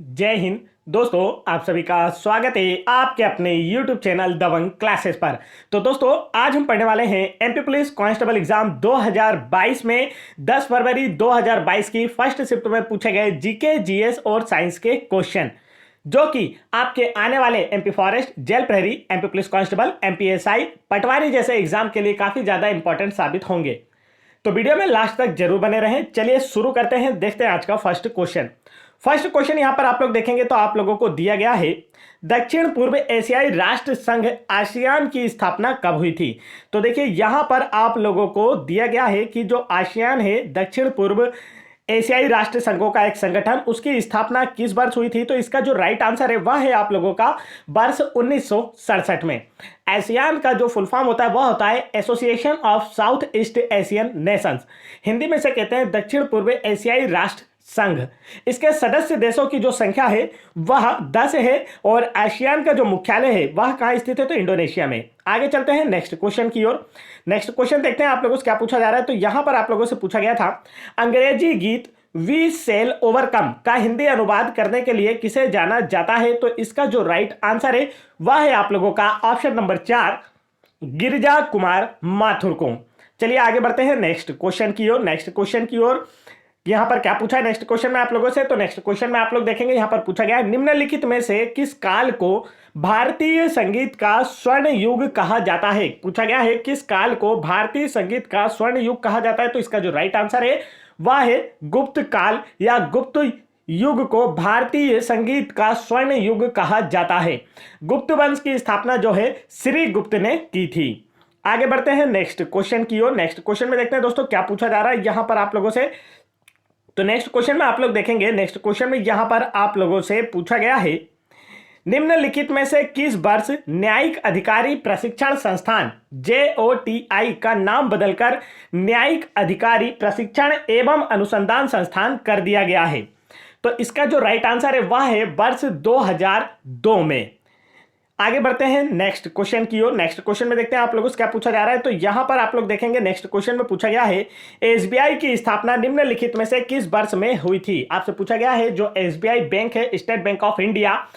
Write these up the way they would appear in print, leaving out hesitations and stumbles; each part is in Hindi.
जय हिंद दोस्तों, आप सभी का स्वागत है आपके अपने YouTube चैनल दबंग क्लासेस पर। तो दोस्तों, आज हम पढ़ने वाले हैं एमपी पुलिस कांस्टेबल एग्जाम 2022 में 10 फरवरी 2022 की फर्स्ट शिफ्ट में पूछे गए जीके, जीएस और साइंस के क्वेश्चन, जो कि आपके आने वाले एमपी फॉरेस्ट, जेल प्रहरी, एमपी पुलिस कांस्टेबल, एमपीएसआई, पटवारी जैसे एग्जाम के लिए काफी ज्यादा इंपॉर्टेंट साबित होंगे। तो वीडियो में लास्ट तक जरूर बने रहें। चलिए शुरू करते हैं, देखते हैं आज का फर्स्ट क्वेश्चन। फर्स्ट क्वेश्चन यहां पर आप लोग देखेंगे तो आप लोगों को दिया गया है, दक्षिण पूर्व एशियाई राष्ट्र संघ आसियान की स्थापना कब हुई थी। तो देखिए यहां पर आप लोगों को दिया गया है कि जो आसियान है, दक्षिण पूर्व एशियाई राष्ट्र संघों का एक संगठन, उसकी स्थापना किस वर्ष हुई थी। तो इसका जो राइट आंसर है वह है आप लोगों का वर्ष 1967 में। आसियान का जो फुल फॉर्म होता है वह होता है association of south east Asian Nations. Hindi में से कहते हैं दक्षिण पूर्व एशियाई राष्ट्र संघ। इसके सदस्य देशों की जो संख्या है वह 10 है और आसियान का जो मुख्यालय है वह कहां स्थित है, तो इंडोनेशिया में। आगे चलते हैं नेक्स्ट क्वेश्चन की ओर। नेक्स्ट क्वेश्चन देखते हैं आप लोगों से क्या पूछा जा रहा है। तो यहां पर आप लोगों से पूछा गया था, अंग्रेजी गीत वी सेल ओवरकम का हिंदी अनुवाद करने के लिए किसे जाना जाता है। तो इसका जो राइट आंसर है वह है आप लोगों का ऑप्शन नंबर 4, गिरिजा कुमार माथुर को। चलिए आगे बढ़ते हैं नेक्स्ट क्वेश्चन की ओर। नेक्स्ट क्वेश्चन की ओर यहां पर क्या पूछा है नेक्स्ट क्वेश्चन में आप लोगों से। तो नेक्स्ट क्वेश्चन में आप लोग देखेंगे यहां पर पूछा गया है, निम्नलिखित में से किस काल को भारतीय संगीत का स्वर्ण युग कहा जाता है। पूछा गया है किस काल को भारतीय संगीत का स्वर्ण युग कहा जाता है। तो इसका जो राइट आंसर है वह है गुप्त काल या गुप्त युग को भारतीय संगीत का स्वर्ण युग कहा जाता है। गुप्त वंश की स्थापना जो है श्री गुप्त ने की थी। आगे बढ़ते हैं नेक्स्ट क्वेश्चन की ओर। नेक्स्ट क्वेश्चन में देखते हैं दोस्तों क्या पूछा जा रहा है यहां पर आप लोगों से। तो नेक्स्ट क्वेश्चन में आप लोग देखेंगे, नेक्स्ट क्वेश्चन में यहां पर आप लोगों से पूछा गया है, निम्नलिखित में से किस वर्ष न्यायिक अधिकारी प्रशिक्षण संस्थान JOTI का नाम बदलकर न्यायिक अधिकारी प्रशिक्षण एवं अनुसंधान संस्थान कर दिया गया है। तो इसका जो राइट आंसर है वह है वर्ष 2002 में। आगे बढ़ते हैं नेक्स्ट क्वेश्चन की ओर। नेक्स्ट क्वेश्चन में देखते हैं आप लोगों से क्या पूछा जा रहा है। तो यहां पर आप लोग देखेंगे नेक्स्ट क्वेश्चन में पूछा गया है, SBI की स्थापना निम्नलिखित में से किस वर्ष में हुई थी। आपसे पूछा गया है जो SBI बैंक है, स्टेट बैंक ऑफ इंडिया,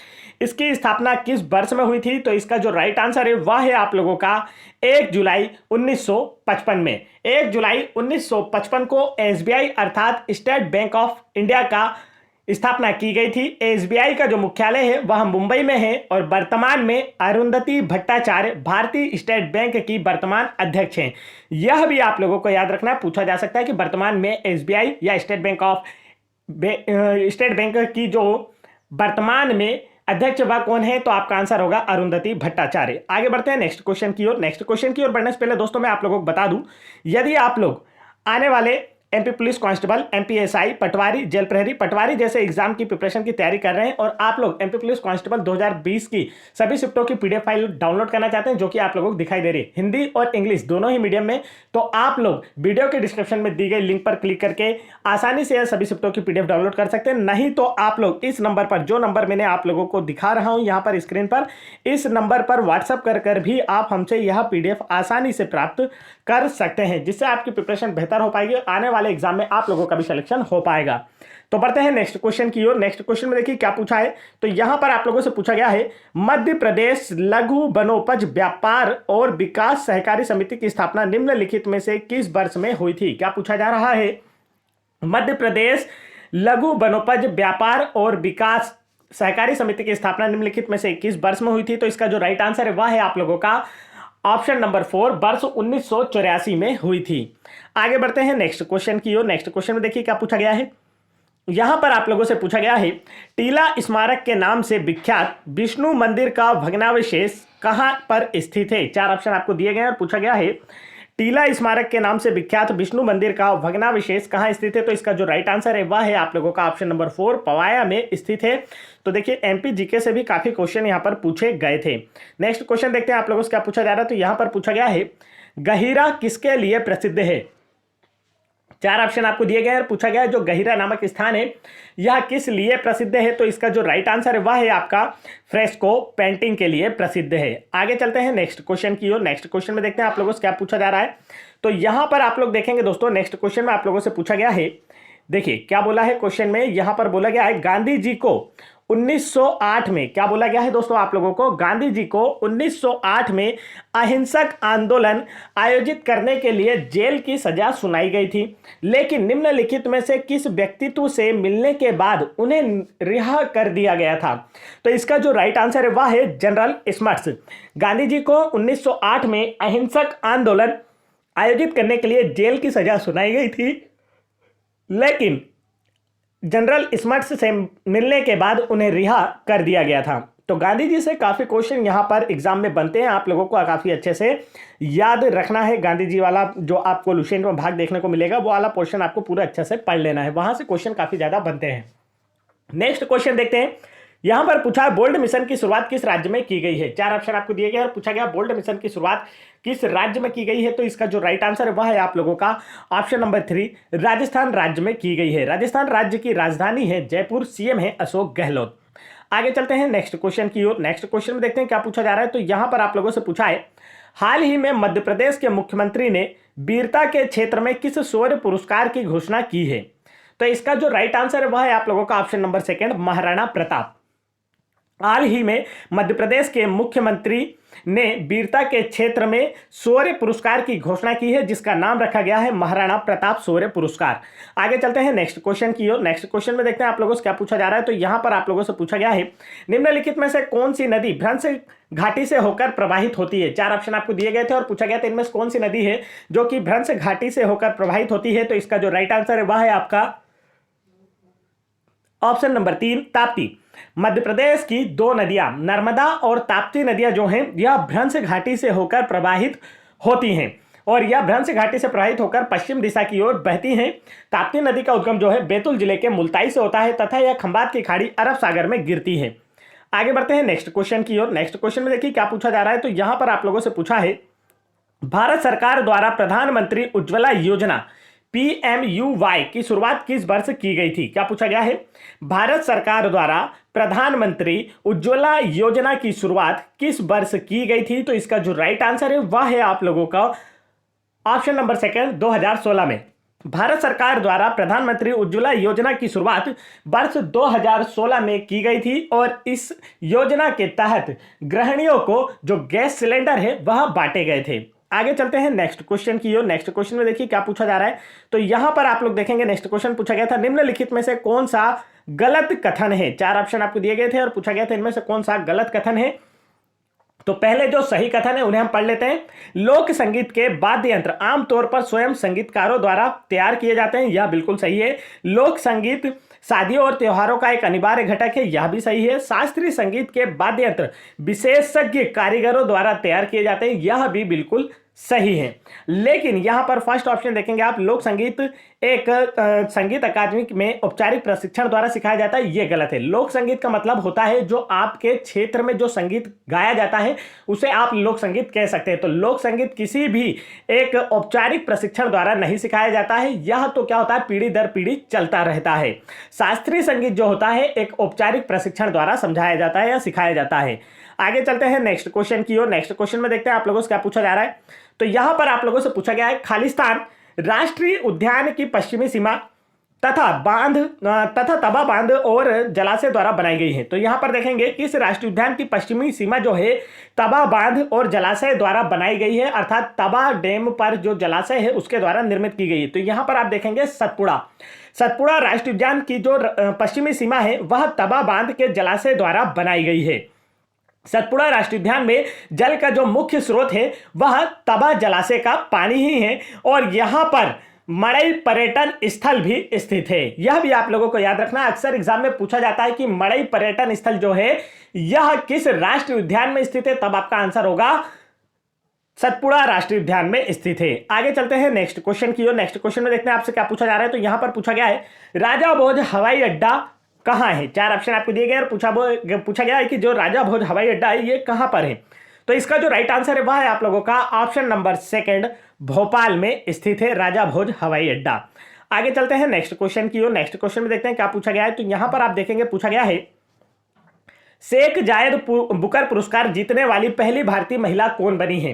इसकी स्थापना किस वर्ष में हुई थी। तो इसका जो राइट आंसर है वह है आप लोगों का 1 जुलाई 1955 में। 1 जुलाई 1955 को SBI अर्थात स्टेट बैंक ऑफ इंडिया का स्थापना की गई थी। SBI का जो मुख्यालय है वह मुंबई में है और वर्तमान में अरुंधति भट्टाचार्य भारतीय स्टेट बैंक की वर्तमान अध्यक्ष हैं। यह भी आप लोगों को याद रखना, पूछा जा सकता है कि वर्तमान में SBI या स्टेट बैंक की जो वर्तमान में अध्यक्ष वह कौन है। तो आपका आंसर होगा अरुंधति भट्टाचार्य। आगे बढ़ते हैं नेक्स्ट क्वेश्चन की ओर। नेक्स्ट क्वेश्चन की ओर बढ़ने से पहले दोस्तों मैं आप लोगों को बता दूं, यदि आप लोग आने वाले एमपी पुलिस कांस्टेबल, एमपीएसआई, पटवारी, जेल प्रहरी, पटवारी जैसे एग्जाम की प्रिपरेशन की तैयारी कर रहे हैं और आप लोग एमपी पुलिस कांस्टेबल 2020 की सभी शिफ्टों की पीडीएफ फाइल डाउनलोड करना चाहते हैं, जो कि आप लोगों को दिखाई दे रही है हिंदी और इंग्लिश दोनों ही मीडियम में, तो आप लोग वीडियो के डिस्क्रिप्शन में दी गई लिंक पर क्लिक करके आसानी से सभी शिफ्टों की पीडीएफ डाउनलोड कर सकते हैं। नहीं तो आप लोग इस नंबर पर, जो नंबर मैंने आप लोगों को दिखा रहा हूं यहाँ पर स्क्रीन पर, इस नंबर पर व्हाट्सएप कर भी आप हमसे यह पीडीएफ आसानी से प्राप्त कर सकते हैं, जिससे आपकी प्रिपरेशन बेहतर हो पाएगी। आने वाले एग्जाम में आप लोगों का भी सिलेक्शन हो पाएगा। तो बढ़ते हैं नेक्स्ट क्वेश्चन की ओर। नेक्स्ट क्वेश्चन में देखिए क्या पूछा है। तो यहां पर आप लोगों से पूछा गया है, मध्य प्रदेश लघु वनोपज व्यापार और विकास सहकारी समिति की स्थापना निम्नलिखित में से किस वर्ष में हुई थी। क्या पूछा जा रहा है, मध्य प्रदेश लघु वनोपज व्यापार और विकास सहकारी समिति की स्थापना निम्नलिखित में से किस वर्ष में हुई थी। तो इसका जो राइट आंसर है वह है आप लोगों का ऑप्शन नंबर 4, वर्ष 1984 में हुई थी। आगे बढ़ते हैं नेक्स्ट क्वेश्चन की ओर। नेक्स्ट क्वेश्चन में देखिए क्या पूछा गया है। यहां पर आप लोगों से पूछा गया है, टीला स्मारक के नाम से विख्यात विष्णु मंदिर का भग्नावशेष कहां पर स्थित है। 4 ऑप्शन आपको दिए गए हैं और पूछा गया है, टीला स्मारक के नाम से विख्यात विष्णु मंदिर का भग्नावशेष कहां स्थित है। तो इसका जो राइट आंसर है वह है आप लोगों का ऑप्शन नंबर 4, पवाया में स्थित है। तो देखिए एमपी जीके से भी काफी क्वेश्चन यहां पर पूछे गए थे। नेक्स्ट क्वेश्चन देखते हैं आप लोगों से क्या पूछा जा रहा है। तो यहां पर पूछा गया है, गहिरा किसके लिए प्रसिद्ध है। 4 ऑप्शन आपको दिए गए हैं और पूछा गया है जो गहिरा नामक स्थान है यह किस लिए प्रसिद्ध है। तो इसका जो राइट आंसर है वह है आपका फ्रेस्को पेंटिंग के लिए प्रसिद्ध है। आगे चलते हैं नेक्स्ट क्वेश्चन की ओर। नेक्स्ट क्वेश्चन में देखते हैं आप लोगों से क्या पूछा जा रहा है। तो यहां पर आप लोग देखेंगे दोस्तों, नेक्स्ट क्वेश्चन में आप लोगों से पूछा गया है, देखिए क्या बोला है क्वेश्चन में। यहां पर बोला गया है, गांधी जी को 1908 में क्या बोला गया है दोस्तों आप लोगों को, गांधी जी को 1908 में अहिंसक आंदोलन आयोजित करने के लिए जेल की सजा सुनाई गई थी, लेकिन निम्नलिखित में से किस व्यक्तित्व से मिलने के बाद उन्हें रिहा कर दिया गया था। तो इसका जो राइट आंसर है वह है जनरल स्मट्स। गांधी जी को 1908 में अहिंसक आंदोलन आयोजित करने के लिए जेल की सजा सुनाई गई थी, लेकिन जनरल स्मट्स से मिलने के बाद उन्हें रिहा कर दिया गया था। तो गांधी जी से काफ़ी क्वेश्चन यहाँ पर एग्जाम में बनते हैं, आप लोगों को काफ़ी अच्छे से याद रखना है। गांधी जी वाला जो आपको लुसेंट में भाग देखने को मिलेगा वो वाला पोर्शन आपको पूरा अच्छे से पढ़ लेना है, वहां से क्वेश्चन काफ़ी ज़्यादा बनते हैं। नेक्स्ट क्वेश्चन देखते हैं। यहां पर पूछा बोल्ड मिशन की शुरुआत किस राज्य में की गई है। 4 ऑप्शन आपको दिए गए और पूछा गया बोल्ड मिशन की शुरुआत किस राज्य में की गई है। तो इसका जो राइट आंसर है वह है आप लोगों का ऑप्शन नंबर 3, राजस्थान राज्य में की गई है। राजस्थान राज्य की राजधानी है जयपुर, सीएम है अशोक गहलोत। आगे चलते हैं नेक्स्ट क्वेश्चन की ओर। नेक्स्ट क्वेश्चन में देखते हैं क्या पूछा जा रहा है। तो यहां पर आप लोगों से पूछा है, हाल ही में मध्य प्रदेश के मुख्यमंत्री ने वीरता के क्षेत्र में किस शौर्य पुरस्कार की घोषणा की है। तो इसका जो राइट आंसर है वह है आप लोगों का ऑप्शन नंबर 2, महाराणा प्रताप। हाल ही में मध्य प्रदेश के मुख्यमंत्री ने वीरता के क्षेत्र में शौर्य पुरस्कार की घोषणा की है, जिसका नाम रखा गया है महाराणा प्रताप शौर्य पुरस्कार। आगे चलते हैं नेक्स्ट क्वेश्चन की ओर। नेक्स्ट क्वेश्चन में देखते हैं आप लोगों से क्या पूछा जा रहा है। तो यहां पर आप लोगों से पूछा गया है, निम्नलिखित में से कौन सी नदी भ्रंश घाटी से होकर प्रवाहित होती है। 4 ऑप्शन आपको दिए गए थे और पूछा गया था इनमें से कौन सी नदी है जो कि भ्रंश घाटी से होकर प्रवाहित होती है। तो इसका जो राइट आंसर है वह है आपका ऑप्शन नंबर 3, ताप्ती। मध्य प्रदेश की 2 नदियां नर्मदा और ताप्ती नदियां जो हैं यह भ्रंश घाटी से होकर प्रवाहित होती हैं और यह भ्रंश घाटी से प्रवाहित होकर पश्चिम दिशा की ओर बहती हैं। ताप्ती नदी का उद्गम जो है बैतूल जिले के मुल्ताई से होता है तथा यह खंबात की खाड़ी अरब सागर में गिरती है। आगे बढ़ते हैं नेक्स्ट क्वेश्चन की ओर। नेक्स्ट क्वेश्चन में देखिए क्या पूछा जा रहा है। तो यहां पर आप लोगों से पूछा है, भारत सरकार द्वारा प्रधानमंत्री उज्ज्वला योजना PMUY की शुरुआत किस वर्ष की गई थी। क्या पूछा गया है, भारत सरकार द्वारा प्रधानमंत्री उज्ज्वला योजना की शुरुआत किस वर्ष की गई थी। तो इसका जो राइट आंसर है वह है आप लोगों का ऑप्शन नंबर 2, 2016 में। भारत सरकार द्वारा प्रधानमंत्री उज्ज्वला योजना की शुरुआत वर्ष 2016 में की गई थी और इस योजना के तहत गृहिणियों को जो गैस सिलेंडर है वह बांटे गए थे। आगे चलते हैं नेक्स्ट क्वेश्चन की ओर। नेक्स्ट क्वेश्चन में देखिए क्या पूछा जा रहा है। तो यहां पर आप लोग देखेंगे नेक्स्ट क्वेश्चन पूछा गया था, निम्नलिखित में से कौन सा गलत कथन है। 4 ऑप्शन आपको दिए गए थे और पूछा गया था इनमें से कौन सा गलत कथन है। तो पहले जो सही कथन है उन्हें हम पढ़ लेते हैं। लोक संगीत के वाद्य यंत्र आमतौर पर स्वयं संगीतकारों द्वारा तैयार किए जाते हैं, यह बिल्कुल सही है। लोक संगीत शादियों और त्योहारों का एक अनिवार्य घटक है, यह भी सही है। शास्त्रीय संगीत के वाद्य यंत्र विशेषज्ञ कारीगरों द्वारा तैयार किए जाते हैं, यह भी बिल्कुल सही है। लेकिन यहां पर फर्स्ट ऑप्शन देखेंगे आप, लोक संगीत एक संगीत अकादमी में औपचारिक प्रशिक्षण द्वारा सिखाया जाता है, यह गलत है। लोक संगीत का मतलब होता है जो आपके क्षेत्र में जो संगीत गाया जाता है उसे आप लोक संगीत कह सकते हैं। तो लोक संगीत किसी भी एक औपचारिक प्रशिक्षण द्वारा नहीं सिखाया जाता है, यह तो क्या होता है पीढ़ी दर पीढ़ी चलता रहता है। शास्त्रीय संगीत जो होता है एक औपचारिक प्रशिक्षण द्वारा समझाया जाता है या सिखाया जाता है। आगे चलते हैं नेक्स्ट क्वेश्चन की ओर। नेक्स्ट क्वेश्चन में देखते हैं आप लोगों से क्या पूछा जा रहा है। तो यहां पर आप लोगों से पूछा गया है, खालिस्तान राष्ट्रीय उद्यान की पश्चिमी सीमा तथा तबा बांध और जलाशय द्वारा बनाई गई है। तो यहां पर देखेंगे किस राष्ट्रीय उद्यान की पश्चिमी सीमा जो है तबा बांध और जलाशय द्वारा बनाई गई है, अर्थात तबा डैम पर जो जलाशय है उसके द्वारा निर्मित की गई है। तो यहां पर आप देखेंगे सतपुड़ा राष्ट्रीय उद्यान की जो पश्चिमी सीमा है वह तबा बांध के जलाशय द्वारा बनाई गई है। सतपुड़ा राष्ट्रीय उद्यान में जल का जो मुख्य स्रोत है वह तबा जलाशय का पानी ही है और यहां पर मड़ई पर्यटन स्थल भी स्थित है, यह भी आप लोगों को याद रखना। अक्सर एग्जाम में पूछा जाता है कि मड़ई पर्यटन स्थल जो है यह किस राष्ट्रीय उद्यान में स्थित है, तब आपका आंसर होगा सतपुड़ा राष्ट्रीय उद्यान में स्थित है। आगे चलते हैं नेक्स्ट क्वेश्चन की ओर। नेक्स्ट क्वेश्चन में देखते हैं आपसे क्या पूछा जा रहा है। तो यहां पर पूछा गया है, राजा भोज हवाई अड्डा कहां है। 4 ऑप्शन आपको दिए गए और पूछा गया है कि जो राजा भोज हवाई अड्डा है ये कहां पर है। तो इसका जो राइट आंसर है वह है आप लोगों का ऑप्शन नंबर 2, भोपाल में स्थित है राजा भोज हवाई अड्डा। आगे चलते हैं नेक्स्ट क्वेश्चन की ओर। नेक्स्ट क्वेश्चन में देखते हैं क्या पूछा गया है। तो यहां पर आप देखेंगे पूछा गया है, शेख जायद बुकर पुरस्कार जीतने वाली पहली भारतीय महिला कौन बनी है?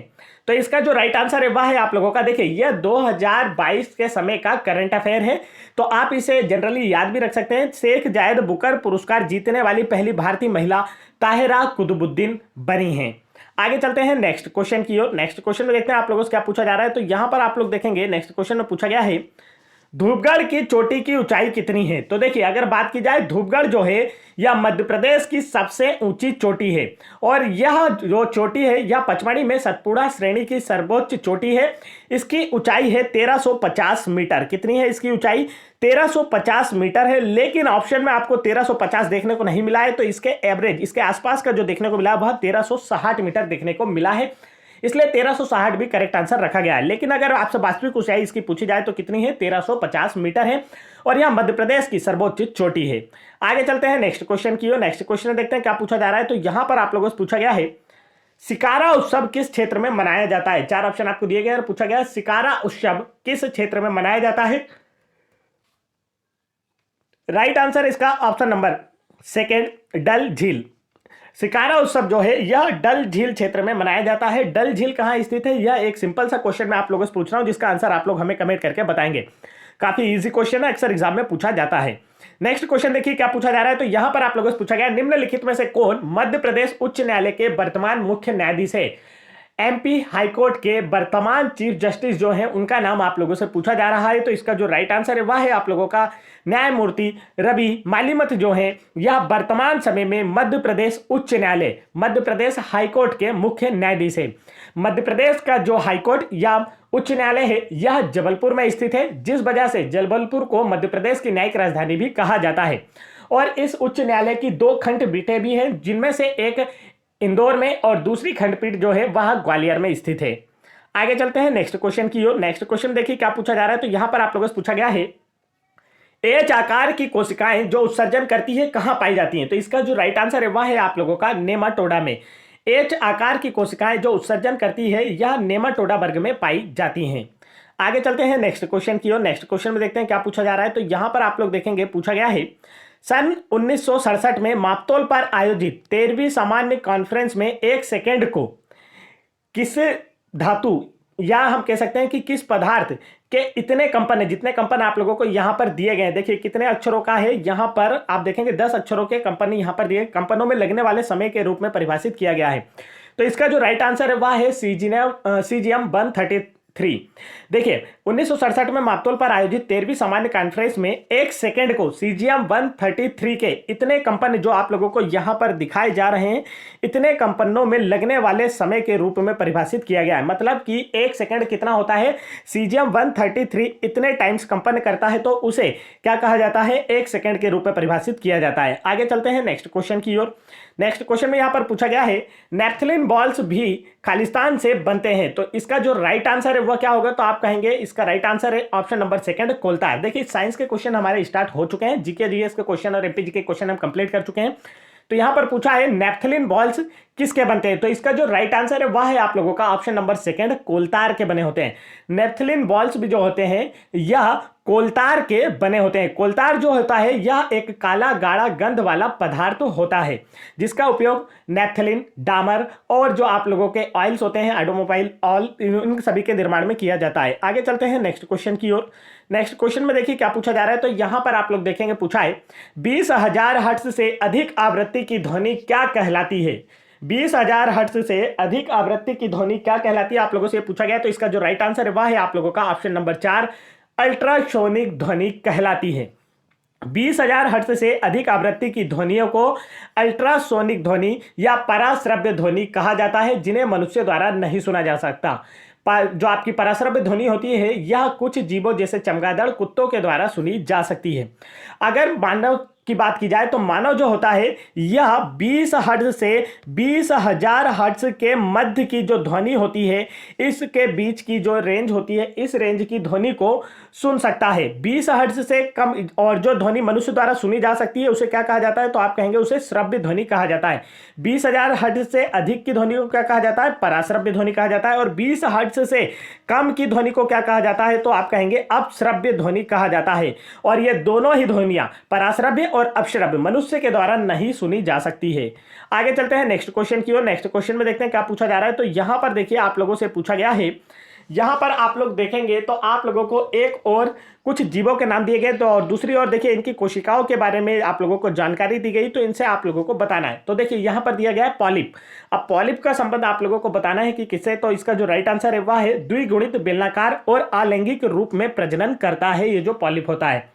तो इसका जो राइट आंसर है वह है आप लोगों का, देखिए यह 2022 के समय का करंट अफेयर है, तो आप इसे जनरली याद भी रख सकते हैं। शेख जायद बुकर पुरस्कार जीतने वाली पहली भारतीय महिला ताहिरा कुतुबुद्दीन बनी हैं। आगे चलते हैं नेक्स्ट क्वेश्चन की ओर। नेक्स्ट क्वेश्चन में देखते हैं आप लोगों से क्या पूछा जा रहा है। तो यहां पर आप लोग देखेंगे नेक्स्ट क्वेश्चन में पूछा गया है धूपगढ़ की चोटी की ऊंचाई कितनी है? तो देखिए अगर बात की जाए धूपगढ़ जो है यह मध्य प्रदेश की सबसे ऊंची चोटी है, और यह जो चोटी है यह पचमढ़ी में सतपुड़ा श्रेणी की सर्वोच्च चोटी है। इसकी ऊंचाई है 1350 मीटर। कितनी है इसकी ऊंचाई? 1350 मीटर है, लेकिन ऑप्शन में आपको 1350 देखने को नहीं मिला है, तो इसके एवरेज, इसके आसपास का जो देखने को मिला वह 1360 मीटर देखने को मिला है, इसलिए 1360 भी करेक्ट आंसर रखा गया है। लेकिन अगर आपसे वास्तविक ऊंचाई इसकी पूछी जाए तो कितनी है? 1350 मीटर है, और यह मध्य प्रदेश की सर्वोच्च चोटी है। आगे चलते हैं नेक्स्ट क्वेश्चन की ओर। नेक्स्ट क्वेश्चन में देखते हैं क्या पूछा जा रहा है। तो यहां पर आप लोगों से पूछा गया है सिकारा उत्सव किस क्षेत्र में मनाया जाता है? चार ऑप्शन आपको दिए गए और पूछा गया सिकारा उत्सव किस क्षेत्र में मनाया जाता है? राइट आंसर इसका ऑप्शन नंबर सेकेंड, डल झील। सिकारा उत्सव जो है यह डल झील क्षेत्र में मनाया जाता है। डल झील कहां स्थित है? यह एक सिंपल सा क्वेश्चन मैं आप लोगों से पूछ रहा हूं, जिसका आंसर आप लोग हमें कमेंट करके बताएंगे। काफी इजी क्वेश्चन है, अक्सर एग्जाम में पूछा जाता है। नेक्स्ट क्वेश्चन देखिए क्या पूछा जा रहा है। तो यहां पर आप लोगों से पूछा गया निम्नलिखित में से कौन मध्य प्रदेश उच्च न्यायालय के वर्तमान मुख्य न्यायाधीश है? एमपी हाईकोर्ट के वर्तमान चीफ जस्टिस जो हैं उनका नाम आप लोगों से पूछा जा रहा है। तो इसका जो राइट आंसर है वह है आप लोगों का न्यायमूर्ति रवि मालिमथ जो है यह वर्तमान समय में मध्य प्रदेश उच्च न्यायालय, मध्य प्रदेश हाईकोर्ट के मुख्य न्यायाधीश है। मध्य प्रदेश का जो हाईकोर्ट या उच्च न्यायालय है यह जबलपुर में स्थित है, जिस वजह से जबलपुर को मध्य प्रदेश की न्यायिक राजधानी भी कहा जाता है। और इस उच्च न्यायालय की दो खंडपीठें भी हैं, जिनमें से एक इंदौर में और दूसरी खंडपीठ जो है वह ग्वालियर में स्थित है। आगे चलते हैं नेक्स्ट क्वेश्चन की ओर। नेक्स्ट क्वेश्चन देखिए क्या पूछा जा रहा है। तो यहां पर आप लोगों से पूछा गया है एच आकार की कोशिकाएं जो उत्सर्जन करती है कहां पाई जाती हैं? तो इसका जो राइट आंसर है वह है आप लोगों का नेमाटोडा में। एच आकार की कोशिकाएं जो उत्सर्जन करती है यह नेमाटोडा वर्ग में पाई जाती हैं। आगे चलते हैं नेक्स्ट क्वेश्चन की ओर। नेक्स्ट क्वेश्चन में देखते हैं क्या पूछा जा रहा है। तो यहां पर आप लोग देखेंगे पूछा गया है सन 1967 में मापतौल पर आयोजित 13वीं सामान्य कॉन्फ्रेंस में 1 सेकेंड को किस धातु या हम कह सकते हैं कि किस पदार्थ के इतने कंपन है, जितने कंपन आप लोगों को यहां पर दिए गए हैं, देखिए कितने अक्षरों का है, यहां पर आप देखेंगे 10 अक्षरों के कंपन यहां पर दिए, कंपनों में लगने वाले समय के रूप में परिभाषित किया गया है। तो इसका जो राइट आंसर है वह है CGM 133। देखिए 1967 में मापतौल पर आयोजित 13वीं सामान्य कॉन्फ्रेंस में 1 सेकेंड को CGM 133 के इतने कंपन जो आप लोगों को यहां पर दिखाए जा रहे हैं, इतने कंपनों में लगने वाले समय के रूप में परिभाषित किया गया है। मतलब कि 1 सेकेंड कितना होता है? CGM 133 इतने टाइम्स कंपन करता है, तो उसे क्या कहा जाता है? 1 सेकेंड के रूप में परिभाषित किया जाता है। आगे चलते हैं नेक्स्ट क्वेश्चन की ओर। नेक्स्ट क्वेश्चन में यहां पर पूछा गया है नैप्थलिन बॉल्स भी खालिस्तान से बनते हैं, तो इसका जो राइट आंसर है वह क्या होगा? तो आप कहेंगे इसका राइट आंसर है ऑप्शन नंबर सेकंड, कोलतार। देखिए साइंस के क्वेश्चन हमारे स्टार्ट हो चुके हैं, जीके जीएस के क्वेश्चन और एमपी जीके क्वेश्चन हम कंप्लीट कर चुके हैं। तो यहां पर पूछा है नैप्थलिन बॉल्स किसके बनते हैं? तो इसका जो राइट आंसर है वह है आप लोगों का ऑप्शन नंबर सेकंड, कोलतार के बने होते हैं। नैप्थलिन बॉल्स भी जो होते हैं यह कोलतार के बने होते हैं। कोलतार जो होता है यह एक काला गाढ़ा गंध वाला पदार्थ होता है, जिसका उपयोग नैप्थलिन, डामर और जो आप लोगों के ऑयल्स होते हैं, ऑटोमोबाइल ऑयल, इन सभी के निर्माण में किया जाता है। आगे चलते हैं नेक्स्ट क्वेश्चन की ओर। नेक्स्ट क्वेश्चन में देखिए क्या पूछा जा रहा है। तो यहां पर आप लोग देखेंगे पूछा है 20,000 हर्ट्ज से अधिक आवृत्ति की ध्वनि क्या कहलाती है? 20,000 हर्ट्ज से अधिक आवृत्ति की ध्वनि क्या कहलाती है, आप लोगों से पूछा गया। तो इसका जो राइट आंसर है वह है आप लोगों का ऑप्शन नंबर 4, अल्ट्रासोनिक ध्वनि कहलाती है। 20,000 हर्ट्ज से अधिक आवृत्ति की ध्वनियों को अल्ट्रासोनिक ध्वनि या पराश्रव्य ध्वनि कहा जाता है, जिन्हें मनुष्य द्वारा नहीं सुना जा सकता। जो आपकी पराश्रव्य ध्वनि होती है यह कुछ जीवों जैसे चमगादड़, कुत्तों के द्वारा सुनी जा सकती है। अगर मानव की बात की जाए तो मानव जो होता है यह 20 हर्ट्ज से 20,000 हर्ट्ज के मध्य की जो ध्वनि होती है, इसके बीच की जो रेंज होती है, इस रेंज की ध्वनि को सुन सकता है। 20 हर्ट्ज से कम और जो ध्वनि मनुष्य द्वारा सुनी जा सकती है उसे क्या कहा जाता है? तो आप कहेंगे उसे श्रव्य ध्वनि कहा जाता है। 20,000 हर्ट्ज से अधिक की ध्वनि को क्या कहा जाता है? पराश्रव्य ध्वनि कहा जाता है। और 20 हर्ट्ज से कम की ध्वनि को क्या कहा जाता है? तो आप कहेंगे अपश्रव्य ध्वनि कहा जाता है। और ये दोनों ही ध्वनियां, पराश्रव्य और अपशब्द मनुष्य के द्वारा नहीं सुनी जा सकती है। आगे चलते हैं नेक्स्ट क्वेश्चन की ओर। नेक्स्ट क्वेश्चन में देखते हैं क्या पूछा जा रहा है। तो यहां पर देखिए आप लोगों से पूछा गया है, यहां पर आप लोग देखेंगे तो आप लोगों को एक और कुछ जीवों के नाम दिए गए, तो और दूसरी ओर देखिए इनकी कोशिकाओं के बारे में आप लोगों को जानकारी दी गई, तो इनसे आप लोगों को बताना है। तो देखिए यहां पर दिया गया है पॉलिप। अब पॉलिप का संबंध आप लोगों को बताना है कि किससे, तो इसका जो राइट आंसर है वह है द्विगुणित बेलनाकार और अलैंगिक रूप में प्रजनन करता है ये जो पॉलिप होता है।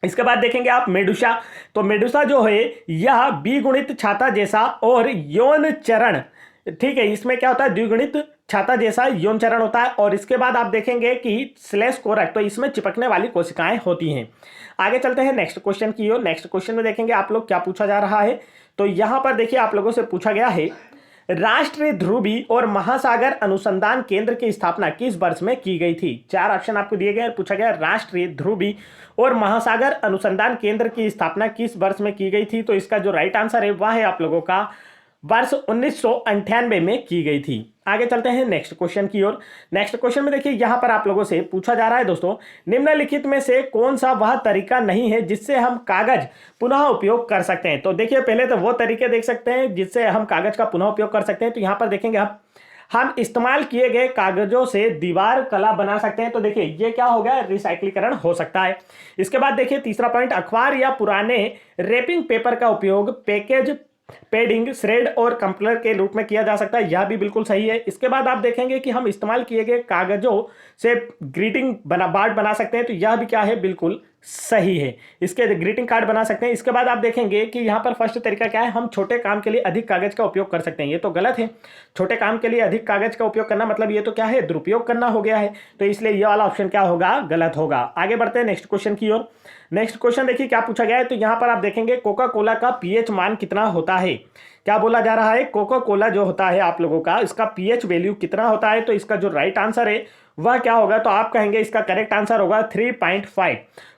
इसके बाद देखेंगे आप मेडुसा। तो मेडुसा जो है यह बीगुणित छाता जैसा और यौन चरण, ठीक है, इसमें क्या होता है द्विगुणित छाता जैसा यौन चरण होता है। और इसके बाद आप देखेंगे कि स्लेश कोरक, तो इसमें चिपकने वाली कोशिकाएं होती हैं। आगे चलते हैं नेक्स्ट क्वेश्चन की ओर। नेक्स्ट क्वेश्चन में देखेंगे आप लोग क्या पूछा जा रहा है। तो यहां पर देखिए आप लोगों से पूछा गया है राष्ट्रीय ध्रुवी और महासागर अनुसंधान केंद्र की स्थापना किस वर्ष में की गई थी। चार ऑप्शन आपको दिए गए, पूछा गया राष्ट्रीय ध्रुवी और महासागर अनुसंधान केंद्र की स्थापना किस वर्ष में की गई थी। तो इसका जो राइट आंसर है वह है आप लोगों का वर्ष 1998 में की गई थी। आगे चलते हैं नेक्स्ट क्वेश्चन की ओर। नेक्स्ट क्वेश्चन में देखिए यहां पर आप लोगों से पूछा जा रहा है दोस्तों, निम्नलिखित में से कौन सा वह तरीका नहीं है जिससे हम कागज पुनः उपयोग कर सकते हैं। तो देखिए पहले तो वो तरीके देख सकते हैं जिससे हम कागज का पुनः उपयोग कर सकते हैं। तो यहां पर देखेंगे हम इस्तेमाल किए गए कागजों से दीवार कला बना सकते हैं। तो देखिए ये क्या हो गया, रिसाइक्लीकरण हो सकता है। इसके बाद देखिए तीसरा पॉइंट, अखबार या पुराने रैपिंग पेपर का उपयोग पैकेज, पेडिंग, श्रेड और कंप्लेंट के रूप में किया जा सकता है, यह भी बिल्कुल सही है। इसके बाद आप देखेंगे कि हम इस्तेमाल किए गए कागजों से ग्रीटिंग कार्ड बना सकते हैं, तो यह भी क्या है, बिल्कुल सही है, इसके ग्रीटिंग कार्ड बना सकते हैं। इसके बाद आप देखेंगे कि यहाँ पर फर्स्ट तरीका क्या है, हम छोटे काम के लिए अधिक कागज का उपयोग कर सकते हैं, ये तो गलत है। छोटे काम के लिए अधिक कागज का उपयोग करना मतलब ये तो क्या है, दुरुपयोग करना हो गया है, तो इसलिए ये वाला ऑप्शन क्या होगा, गलत होगा। आगे बढ़ते हैं नेक्स्ट क्वेश्चन की ओर। नेक्स्ट क्वेश्चन देखिए क्या पूछा गया है। तो यहाँ पर आप देखेंगे कोका कोला का पीएच मान कितना होता है। क्या बोला जा रहा है, कोका कोला जो होता है आप लोगों का, इसका पीएच वैल्यू कितना होता है। तो इसका जो राइट आंसर है वह क्या होगा, तो आप कहेंगे इसका करेक्ट आंसर होगा 3.5।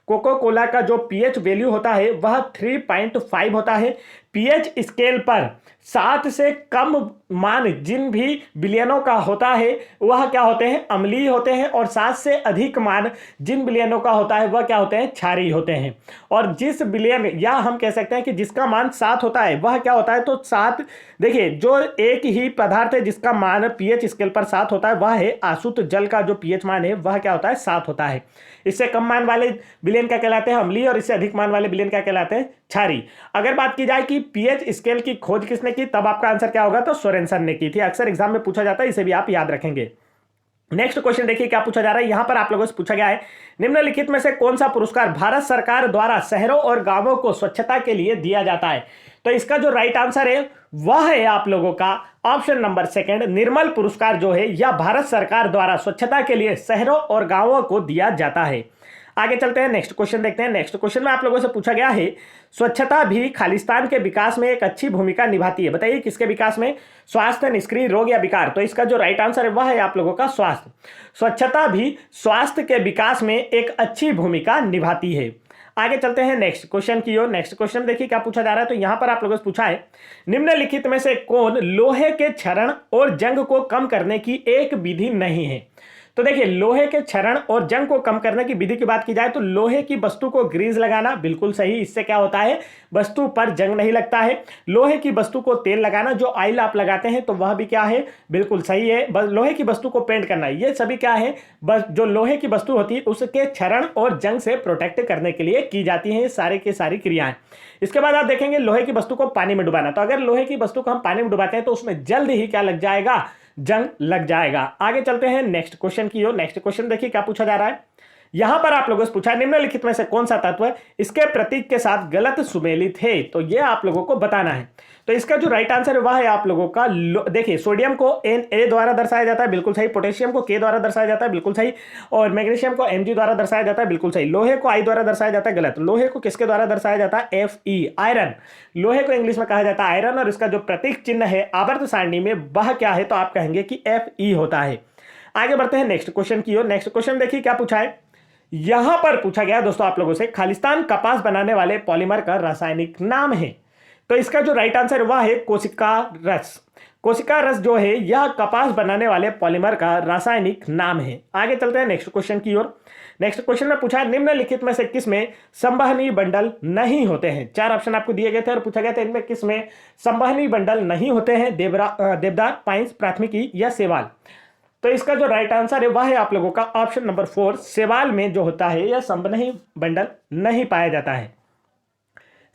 कोका कोला का जो पीएच वैल्यू होता है वह 3.5 होता है। पीएच स्केल पर 7 से कम मान जिन भी विलयनों का होता है वह क्या होते हैं, अम्लीय होते हैं, और 7 से अधिक मान जिन विलयनों का होता है वह क्या होते हैं, क्षारीय होते हैं। और जिस विलयन, या हम कह सकते हैं कि जिसका मान 7 होता है वह क्या होता है, तो 7, देखिए जो एक ही पदार्थ है जिसका मान पीएच स्केल पर 7 होता है वह है आशुद्ध जल का जो पीएच मान है वह क्या होता है, 7 होता है। इससे कम मान वाले विलयन क्या कहलाते हैं, अम्लीय, और इससे अधिक मान वाले विलयन क्या कहलाते हैं, क्षारीय। अगर बात की जाए कि पीएच स्केल की खोज किसने की, तब आपका आंसर क्या होगा, तो सोरेनसन ने की थी। अक्सर एग्जाम में पूछा जाता है, इसे भी आप याद रखेंगे। नेक्स्ट क्वेश्चन देखिए क्या पूछा जा रहा है। यहां पर आप लोगों से पूछा गया है, निम्नलिखित में से कौन सा पुरस्कार भारत सरकार द्वारा शहरों और गांवों को स्वच्छता के लिए दिया जाता है। तो इसका जो राइट आंसर है वह है आप लोगों का ऑप्शन नंबर सेकंड, निर्मल पुरस्कार जो है यह भारत सरकार द्वारा स्वच्छता के लिए शहरों और गांवों को दिया जाता है। आगे चलते हैं नेक्स्ट क्वेश्चन देखते हैं। नेक्स्ट क्वेश्चन में आप लोगों से पूछा गया है, स्वच्छता भी खालिस्तान के विकास में एक अच्छी भूमिका निभाती है। बताइए किसके विकास में, स्वास्थ्य, निष्क्रिय रोग या विकार। तो इसका जो राइट आंसर है वह है आप लोगों का स्वास्थ्य। स्वच्छता भी स्वास्थ्य के विकास में एक अच्छी भूमिका निभाती है। आगे चलते हैं नेक्स्ट क्वेश्चन की ओर। नेक्स्ट क्वेश्चन देखिए क्या पूछा जा रहा है। तो यहां पर आप लोगों से पूछा है, निम्नलिखित में से कौन लोहे के क्षरण और जंग को कम करने की एक विधि नहीं है। तो देखिए लोहे के क्षरण और जंग को कम करने की विधि की बात की जाए तो लोहे की वस्तु को ग्रीस लगाना, बिल्कुल सही, इससे क्या होता है, वस्तु पर जंग नहीं लगता है। लोहे की वस्तु को तेल लगाना, जो ऑयल आप लगाते हैं तो वह भी क्या है, बिल्कुल सही है। बस लोहे की वस्तु को पेंट करना, ये सभी क्या है, बस जो लोहे की वस्तु होती है उसके क्षरण और जंग से प्रोटेक्ट करने के लिए की जाती है सारी की सारी क्रियाएं। इसके बाद आप देखेंगे लोहे की वस्तु को पानी में डुबाना, तो अगर लोहे की वस्तु को हम पानी में डुबाते हैं तो उसमें जल्द ही क्या लग जाएगा, जंग लग जाएगा। आगे चलते हैं नेक्स्ट क्वेश्चन की ओर। नेक्स्ट क्वेश्चन देखिए क्या पूछा जा रहा है। यहां पर आप लोगों से पूछा, निम्नलिखित में से कौन सा तत्व इसके प्रतीक के साथ गलत सुमेलित है। तो यह आप लोगों को बताना है। तो इसका जो राइट आंसर है वह है आप लोगों का, देखिए सोडियम को Na द्वारा दर्शाया जाता है, बिल्कुल सही। पोटेशियम को K द्वारा दर्शाया जाता है, बिल्कुल सही। और मैग्नीशियम को Mg द्वारा दर्शाया जाता है, बिल्कुल सही। लोहे को I द्वारा दर्शाया जाता है, गलत। लोहे को किसके द्वारा दर्शाया जाता है, Fe, आयरन। लोहे को इंग्लिश में कहा जाता है आयरन, और इसका जो प्रतीक चिन्ह है आवर्त सारणी में वह क्या है, तो आप कहेंगे कि Fe होता है। आगे बढ़ते हैं नेक्स्ट क्वेश्चन की ओर। नेक्स्ट क्वेश्चन देखिए क्या पूछा है। यहां पर पूछा गया दोस्तों आप लोगों से, खालिस्तान कपास बनाने वाले पॉलीमर का रासायनिक नाम है। तो इसका जो राइट आंसर वह है कोशिका रस। कोशिका रस जो है यह कपास बनाने वाले पॉलीमर का रासायनिक नाम है। आगे चलते हैं नेक्स्ट क्वेश्चन की ओर। नेक्स्ट क्वेश्चन में पूछा है निम्नलिखित में से किस में संवहनी बंडल नहीं होते हैं। 4 ऑप्शन आपको दिए गए थे और पूछा गया था इनमें किस में संवहनी बंडल नहीं होते हैं। देवदार, पाइन्स, प्राथमिकी या सेवाल। तो इसका जो राइट आंसर है वह है आप लोगों का ऑप्शन नंबर 4, सेवाल में जो होता है यह संवहनी बंडल नहीं पाया जाता है।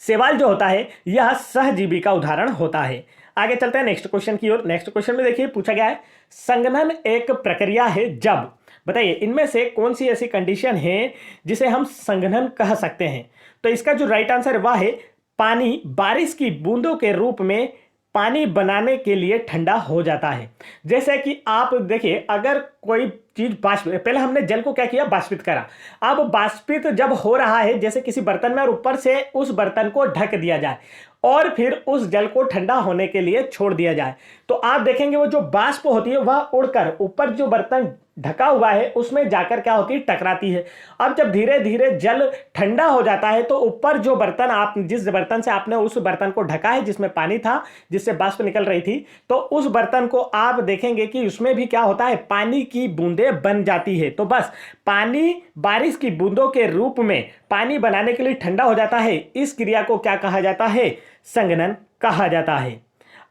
सेवाल जो होता है यह सहजीवी का उदाहरण होता है। आगे चलते हैं नेक्स्ट क्वेश्चन की ओर। नेक्स्ट क्वेश्चन में देखिए पूछा गया है संघनन एक प्रक्रिया है जब, बताइए इनमें से कौन सी ऐसी कंडीशन है जिसे हम संघनन कह सकते हैं। तो इसका जो राइट आंसर है वह है पानी बारिश की बूंदों के रूप में पानी बनाने के लिए ठंडा हो जाता है। जैसे कि आप देखिए अगर कोई चीज पहले हमने जल को क्या किया, बाष्पित करा। अब बाष्पित जब हो रहा है जैसे किसी बर्तन में और ऊपर से उस बर्तन को ढक दिया जाए और फिर उस जल को ठंडा होने के लिए छोड़ दिया जाए, तो आप देखेंगे वो जो बाष्प होती है वह उड़कर ऊपर जो बर्तन ढका हुआ है उसमें जाकर क्या होती है, टकराती है। अब जब धीरे धीरे जल ठंडा हो जाता है तो ऊपर जो बर्तन आप जिस बर्तन से आपने उस बर्तन को ढका है जिसमें पानी था जिससे बाष्प निकल रही थी, तो उस बर्तन को आप देखेंगे कि उसमें भी क्या होता है, पानी की बूंदें बन जाती है। तो बस पानी बारिश की बूंदों के रूप में पानी बनाने के लिए ठंडा हो जाता है। इस क्रिया को क्या कहा जाता है, संघनन कहा जाता है।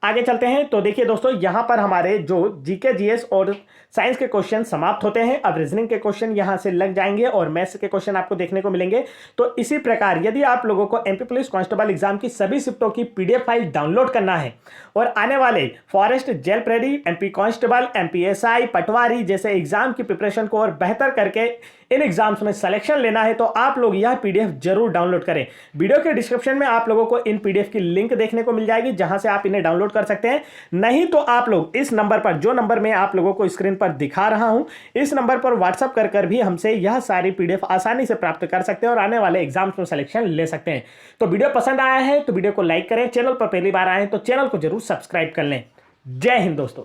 आगे चलते हैं। तो देखिए दोस्तों यहां पर हमारे जो जीके जीएस और साइंस के क्वेश्चन समाप्त होते हैं। अब रीजनिंग के क्वेश्चन यहां से लग जाएंगे और मैथ्स के क्वेश्चन आपको देखने को मिलेंगे। तो इसी प्रकार यदि आप लोगों को एमपी पुलिस कांस्टेबल एग्जाम की सभी शिफ्टों की पीडीएफ फाइल डाउनलोड करना है और आने वाले फॉरेस्ट, जेल प्रेडी, एमपी कांस्टेबल, एमपी एसआई, पटवारी जैसे एग्जाम की प्रिपरेशन को और बेहतर करके इन एग्जाम्स में सिलेक्शन लेना है तो आप लोग यह पीडीएफ जरूर डाउनलोड करें। वीडियो के डिस्क्रिप्शन में आप लोगों को इन पीडीएफ की लिंक देखने को मिल जाएगी जहां से आप इन्हें डाउनलोड कर सकते हैं। नहीं तो आप लोग इस नंबर पर, जो नंबर मैं आप लोगों को स्क्रीन पर दिखा रहा हूं, इस नंबर पर व्हाट्सएप कर भी हमसे यह सारी पीडीएफ आसानी से प्राप्त कर सकते हैं और आने वाले एग्जाम्स में सिलेक्शन ले सकते हैं। तो वीडियो पसंद आया है तो वीडियो को लाइक करें, चैनल पर पहली बार आए तो चैनल को जरूर सब्सक्राइब कर लें। जय हिंद दोस्तों।